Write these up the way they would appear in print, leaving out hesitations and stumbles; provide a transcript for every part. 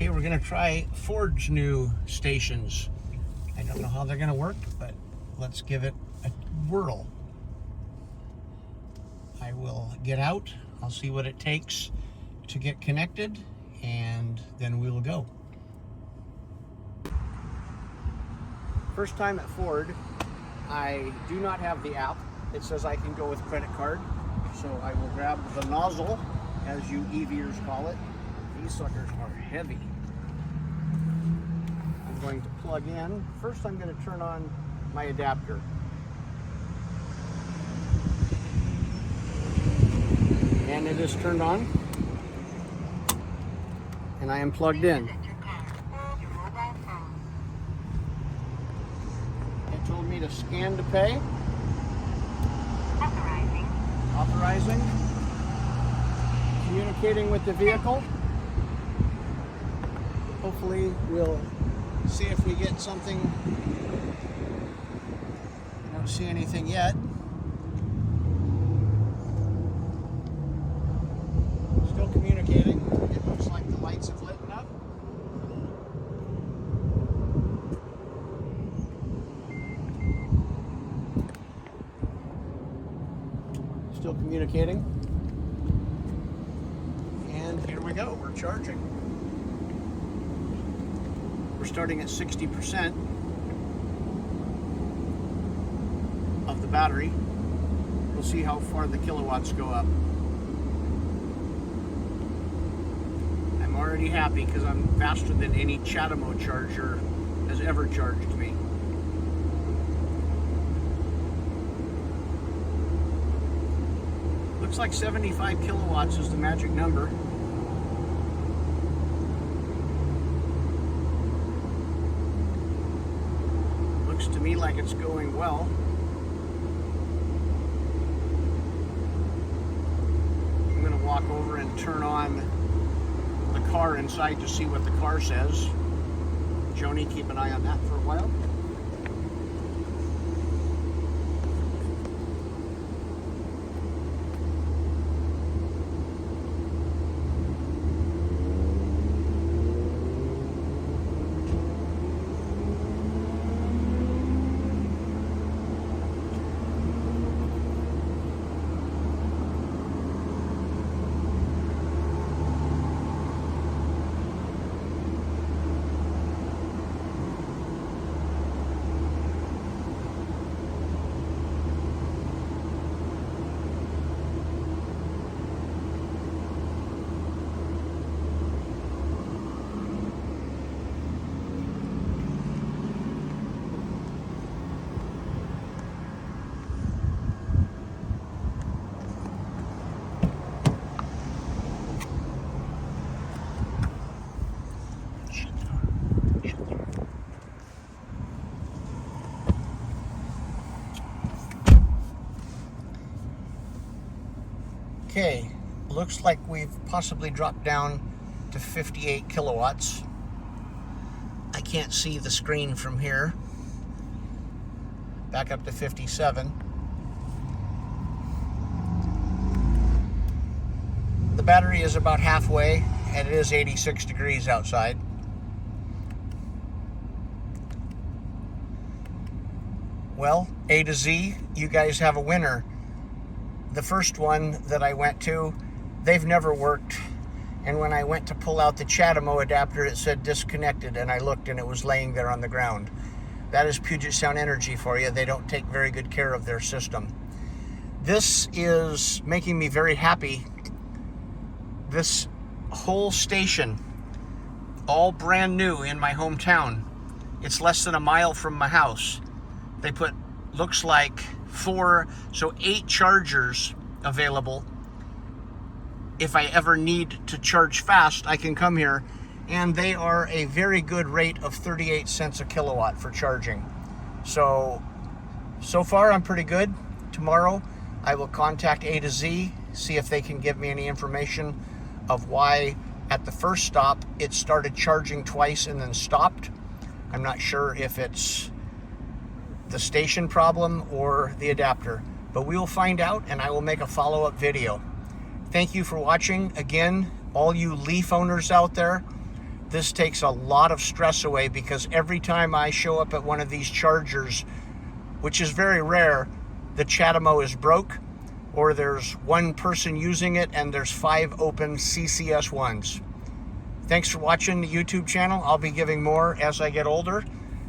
Okay, we're gonna try Ford's new stations. I don't know how they're gonna work, but let's give it a whirl. I will get out, I'll see what it takes to get connected, and then we will go. First time at Ford, I do not have the app. It says I can go with credit card, so I will grab the nozzle, as you EVers call it. These suckers are heavy. I'm going to plug in. First, I'm going to turn on my adapter. And it is turned on. And I am plugged in. It told me to scan to pay. Authorizing. Communicating with the vehicle. Hopefully we'll see if we get something. I don't see anything yet. Still communicating. It looks like the lights have lit up. Still communicating. And here we go, we're charging. We're starting at 60% of the battery. We'll see how far the kilowatts go up. I'm already happy because I'm faster than any ChaDemo charger has ever charged me. Looks like 75 kilowatts is the magic number. Looks to me like it's going well. I'm going to walk over and turn on the car inside to see what the car says. Joni, keep an eye on that for a while. Okay, looks like we've possibly dropped down to 58 kilowatts. I can't see the screen from here. Back up to 57. The battery is about halfway, and it is 86 degrees outside. Well, A to Z, you guys have a winner. The first one that I went to, they've never worked. And when I went to pull out the ChaDemo adapter, it said disconnected, and I looked and it was laying there on the ground. That is Puget Sound Energy for you. They don't take very good care of their system. This is making me very happy. This whole station, all brand new in my hometown. It's less than a mile from my house. They put, looks like 8 chargers available. If I ever need to charge fast, I can come here, and they are a very good rate of 38 cents a kilowatt for charging. So far I'm pretty good. Tomorrow I will contact A to Z, see if they can give me any information of why at the first stop it started charging twice and then stopped. I'm not sure if it's the station problem or the adapter, but we will find out, and I will make a follow-up video. Thank you for watching. Again, all you Leaf owners out there, This takes a lot of stress away, because every time I show up at one of these chargers, which is very rare, the ChaDemo is broke, or there's one person using it and there's 5 open CCS1s. Thanks for watching the YouTube channel. I'll be giving more as I get older.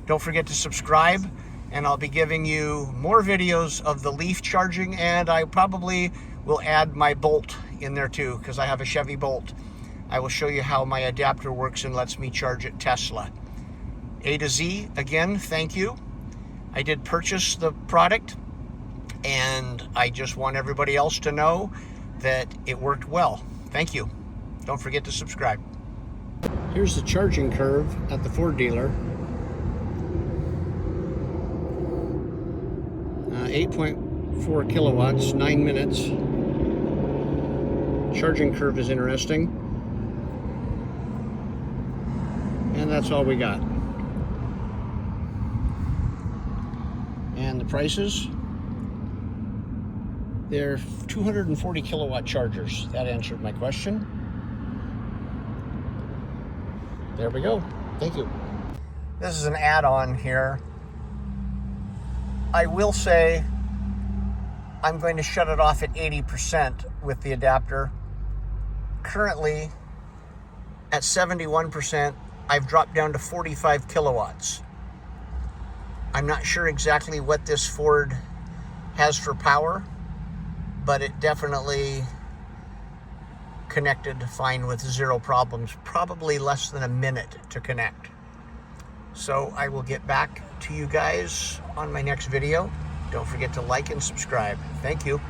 Don't forget to subscribe, and I'll be giving you more videos of the Leaf charging, and I probably will add my Bolt in there too, because I have a Chevy Bolt. I will show you how my adapter works and lets me charge at Tesla. A to Z, again, thank you. I did purchase the product, and I just want everybody else to know that it worked well. Thank you. Don't forget to subscribe. Here's the charging curve at the Ford dealer. 8.4 kilowatts, 9 minutes. Charging curve is interesting. And that's all we got. And the prices, they're 240 kilowatt chargers. That answered my question. There we go. Thank you. This is an add-on here. I will say I'm going to shut it off at 80% with the adapter. Currently at 71%, I've dropped down to 45 kilowatts. I'm not sure exactly what this Ford has for power, but it definitely connected fine with 0 problems. Probably less than a minute to connect. So I will get back to you guys on my next video. Don't forget to like and subscribe. Thank you.